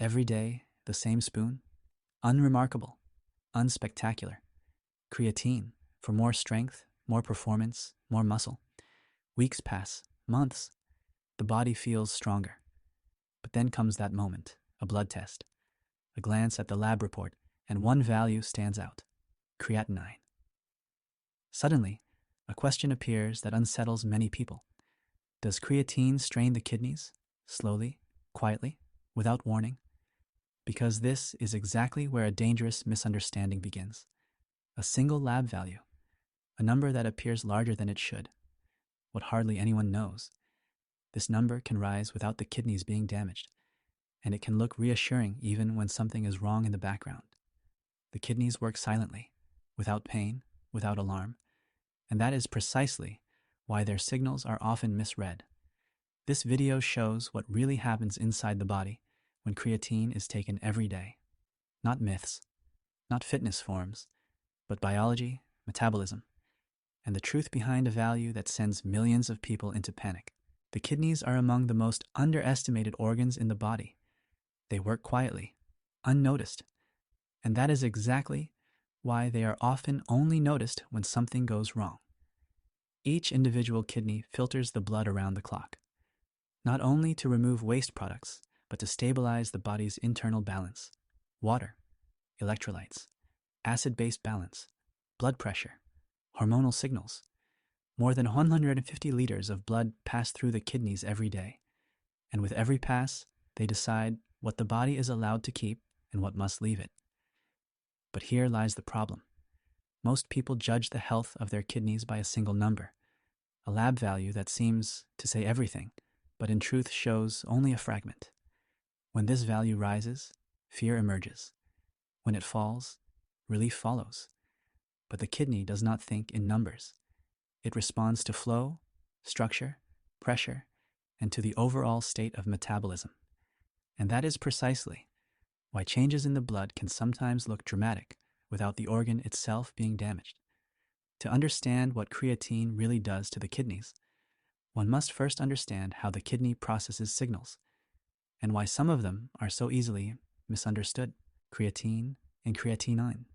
Every day, the same spoon? Unremarkable, unspectacular. Creatine for more strength, more performance, more muscle. Weeks pass, months. The body feels stronger. But then comes that moment, a blood test, a glance at the lab report, and one value stands out: creatinine. Suddenly, a question appears that unsettles many people. Does creatine strain the kidneys? Slowly, quietly, without warning? Because this is exactly where a dangerous misunderstanding begins. A single lab value, a number that appears larger than it should, what hardly anyone knows. This number can rise without the kidneys being damaged, and it can look reassuring even when something is wrong in the background. The kidneys work silently, without pain, without alarm, and that is precisely why their signals are often misread. This video shows what really happens inside the body when creatine is taken every day. Not myths, not fitness forms, but biology, metabolism, and the truth behind a value that sends millions of people into panic. The kidneys are among the most underestimated organs in the body. They work quietly, unnoticed, and that is exactly why they are often only noticed when something goes wrong. Each individual kidney filters the blood around the clock, not only to remove waste products, but to stabilize the body's internal balance: water, electrolytes, acid-base balance, blood pressure, hormonal signals. More than 150 liters of blood pass through the kidneys every day, and with every pass, they decide what the body is allowed to keep and what must leave it. But here lies the problem. Most people judge the health of their kidneys by a single number, a lab value that seems to say everything, but in truth shows only a fragment. When this value rises, fear emerges. When it falls, relief follows. But the kidney does not think in numbers. It responds to flow, structure, pressure, and to the overall state of metabolism. And that is precisely why changes in the blood can sometimes look dramatic without the organ itself being damaged. To understand what creatine really does to the kidneys, one must first understand how the kidney processes signals, and why some of them are so easily misunderstood. Creatine and creatinine,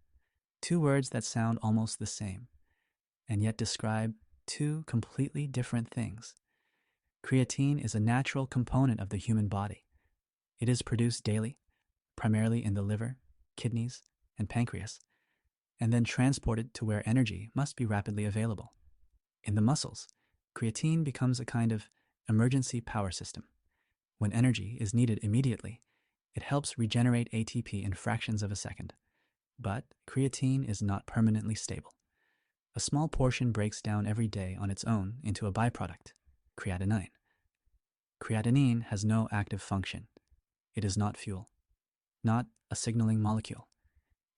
two words that sound almost the same, and yet describe two completely different things. Creatine is a natural component of the human body. It is produced daily, primarily in the liver, kidneys, and pancreas, and then transported to where energy must be rapidly available. In the muscles, creatine becomes a kind of emergency power system. When energy is needed immediately, it helps regenerate ATP in fractions of a second. But creatine is not permanently stable. A small portion breaks down every day on its own into a byproduct, creatinine. Creatinine has no active function. It is not fuel, not a signaling molecule.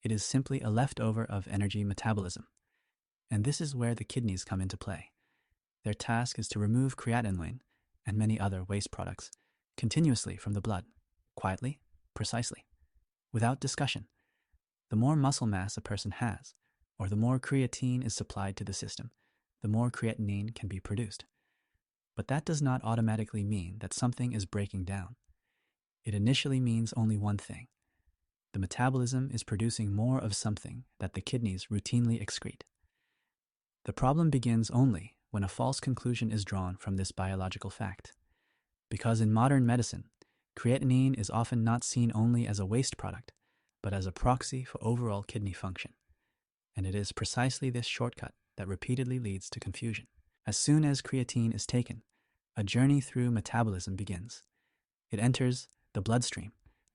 It is simply a leftover of energy metabolism. And this is where the kidneys come into play. Their task is to remove creatinine and many other waste products continuously from the blood, quietly, precisely, without discussion. The more muscle mass a person has, or the more creatine is supplied to the system, the more creatinine can be produced. But that does not automatically mean that something is breaking down. It initially means only one thing: the metabolism is producing more of something that the kidneys routinely excrete. The problem begins only when a false conclusion is drawn from this biological fact. Because in modern medicine, creatinine is often not seen only as a waste product, but as a proxy for overall kidney function. And it is precisely this shortcut that repeatedly leads to confusion. As soon as creatine is taken, a journey through metabolism begins. It enters the bloodstream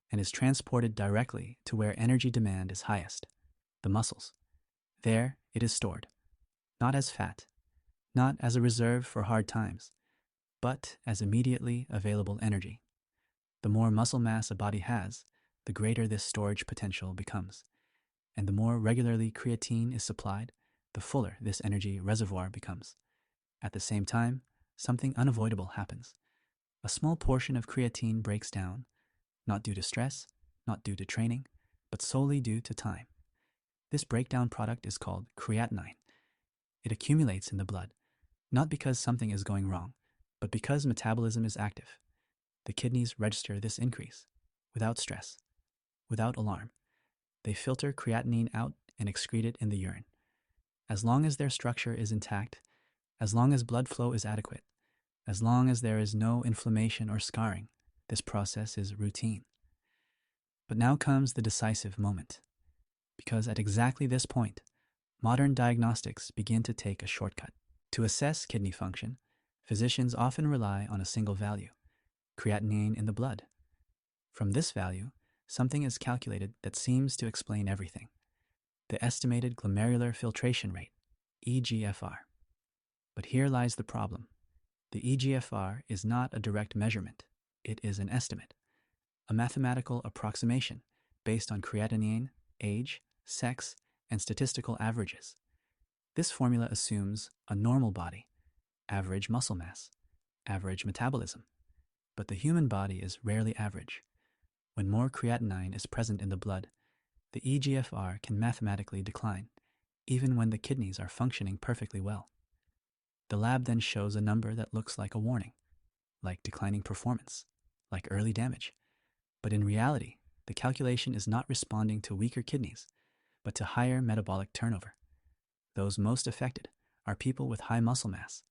and is transported directly to where energy demand is highest, the muscles. There it is stored, not as fat, not as a reserve for hard times, but as immediately available energy. The more muscle mass a body has, the greater this storage potential becomes. And the more regularly creatine is supplied, the fuller this energy reservoir becomes. At the same time, something unavoidable happens. A small portion of creatine breaks down, not due to stress, not due to training, but solely due to time. This breakdown product is called creatinine. It accumulates in the blood, not because something is going wrong, but because metabolism is active. The kidneys register this increase. without stress, without alarm. They filter creatinine out and excrete it in the urine. As long as their structure is intact, as long as blood flow is adequate, as long as there is no inflammation or scarring, this process is routine. But now comes the decisive moment, because at exactly this point, modern diagnostics begin to take a shortcut. To assess kidney function, physicians often rely on a single value, creatinine in the blood. From this value, something is calculated that seems to explain everything: the estimated glomerular filtration rate, eGFR. But here lies the problem. The eGFR is not a direct measurement. It is an estimate, a mathematical approximation based on creatinine, age, sex, and statistical averages. This formula assumes a normal body, average muscle mass, average metabolism. But the human body is rarely average. When more creatinine is present in the blood, the eGFR can mathematically decline, even when the kidneys are functioning perfectly well. The lab then shows a number that looks like a warning, like declining performance, like early damage. But in reality, the calculation is not responding to weaker kidneys, but to higher metabolic turnover. Those most affected are people with high muscle mass,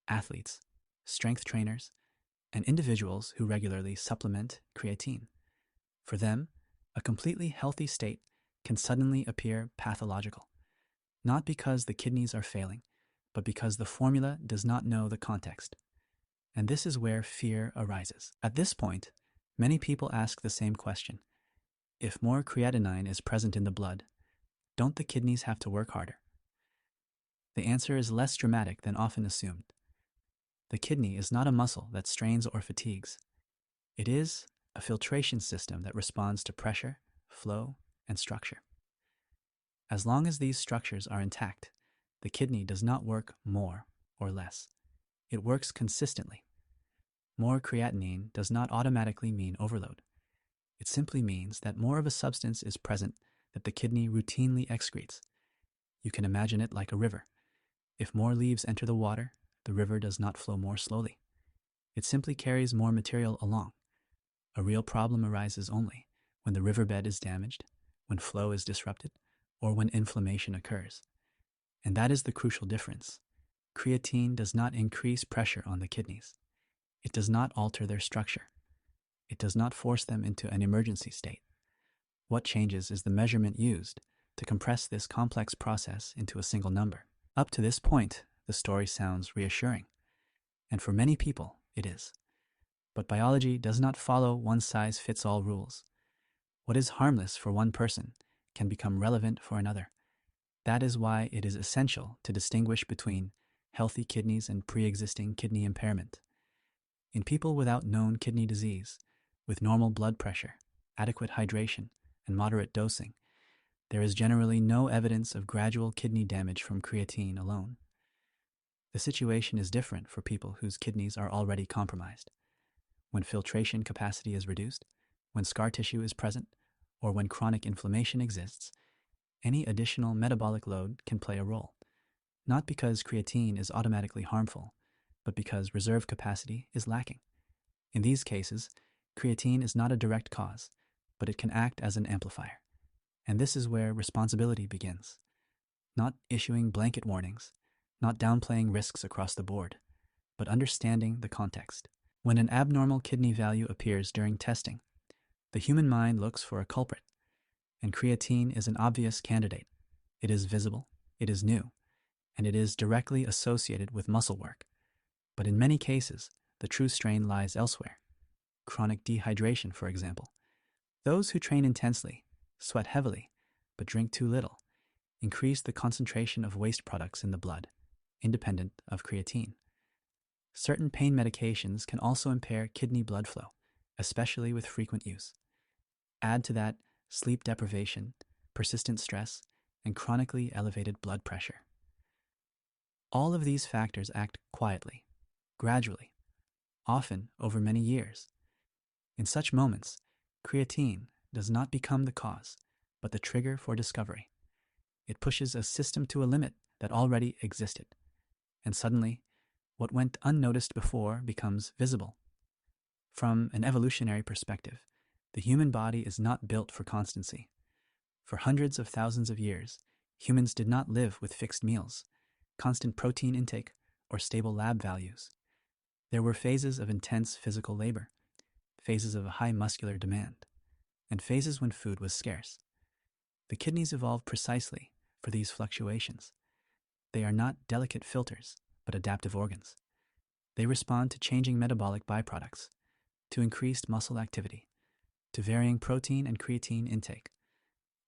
athletes, strength trainers, and individuals who regularly supplement creatine. For them, a completely healthy state can suddenly appear pathological, not because the kidneys are failing, but because the formula does not know the context. And this is where fear arises. At this point, many people ask the same question. If more creatinine is present in the blood, don't the kidneys have to work harder? The answer is less dramatic than often assumed. The kidney is not a muscle that strains or fatigues. It is a filtration system that responds to pressure, flow, and structure. As long as these structures are intact, the kidney does not work more or less. It works consistently. More creatinine does not automatically mean overload. It simply means that more of a substance is present that the kidney routinely excretes. You can imagine it like a river. If more leaves enter the water, the river does not flow more slowly. It simply carries more material along. A real problem arises only when the riverbed is damaged, when flow is disrupted, or when inflammation occurs. And that is the crucial difference. Creatine does not increase pressure on the kidneys. It does not alter their structure. It does not force them into an emergency state. What changes is the measurement used to compress this complex process into a single number. Up to this point, the story sounds reassuring. And for many people, it is. But biology does not follow one-size-fits-all rules. What is harmless for one person can become relevant for another. That is why it is essential to distinguish between healthy kidneys and pre-existing kidney impairment. In people without known kidney disease, with normal blood pressure, adequate hydration, and moderate dosing, there is generally no evidence of gradual kidney damage from creatine alone. The situation is different for people whose kidneys are already compromised. When filtration capacity is reduced, when scar tissue is present, or when chronic inflammation exists, any additional metabolic load can play a role, not because creatine is automatically harmful, but because reserve capacity is lacking. In these cases, creatine is not a direct cause, but it can act as an amplifier. And this is where responsibility begins. Not issuing blanket warnings, not downplaying risks across the board, but understanding the context. When an abnormal kidney value appears during testing, the human mind looks for a culprit, and creatine is an obvious candidate. It is visible, it is new, and it is directly associated with muscle work. But in many cases, the true strain lies elsewhere. Chronic dehydration, for example. Those who train intensely, sweat heavily, but drink too little, increase the concentration of waste products in the blood, independent of creatine. Certain pain medications can also impair kidney blood flow, especially with frequent use. Add to that sleep deprivation, persistent stress, and chronically elevated blood pressure. All of these factors act quietly, gradually, often over many years. In such moments, creatine does not become the cause, but the trigger for discovery. It pushes a system to a limit that already existed, and suddenly, what went unnoticed before becomes visible. From an evolutionary perspective, The human body is not built for constancy. For hundreds of thousands of years, humans did not live with fixed meals, constant protein intake, or stable lab values. There were phases of intense physical labor, phases of high muscular demand, and phases when food was scarce. The kidneys evolved precisely for these fluctuations. They are not delicate filters, but adaptive organs. They respond to changing metabolic byproducts, to increased muscle activity, to varying protein and creatine intake.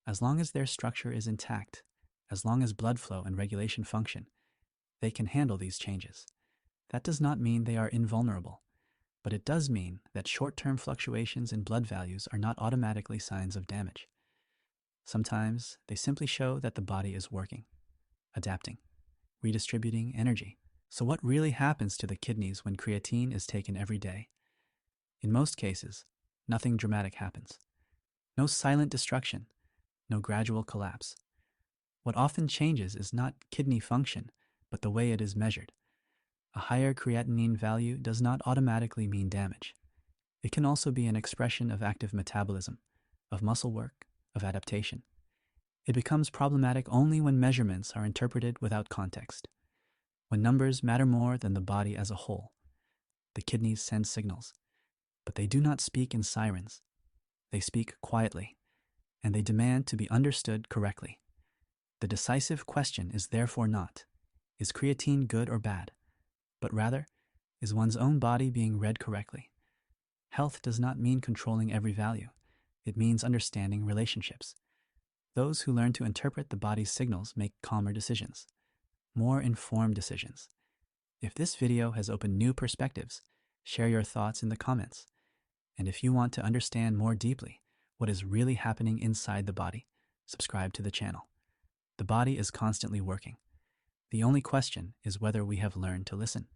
As long as their structure is intact, as long as blood flow and regulation function, they can handle these changes. That does not mean they are invulnerable, but it does mean that short-term fluctuations in blood values are not automatically signs of damage. Sometimes they simply show that the body is working, adapting, redistributing energy. So what really happens to the kidneys when creatine is taken every day? In most cases, nothing dramatic happens. No silent destruction, no gradual collapse. What often changes is not kidney function, but the way it is measured. A higher creatinine value does not automatically mean damage. It can also be an expression of active metabolism, of muscle work, of adaptation. It becomes problematic only when measurements are interpreted without context. When numbers matter more than the body as a whole. The kidneys send signals, but they do not speak in sirens. They speak quietly, and they demand to be understood correctly. The decisive question is therefore not, is creatine good or bad? But rather, is one's own body being read correctly? Health does not mean controlling every value. It means understanding relationships. Those who learn to interpret the body's signals make calmer decisions, more informed decisions. If this video has opened new perspectives, share your thoughts in the comments. And if you want to understand more deeply what is really happening inside the body, subscribe to the channel. The body is constantly working. The only question is whether we have learned to listen.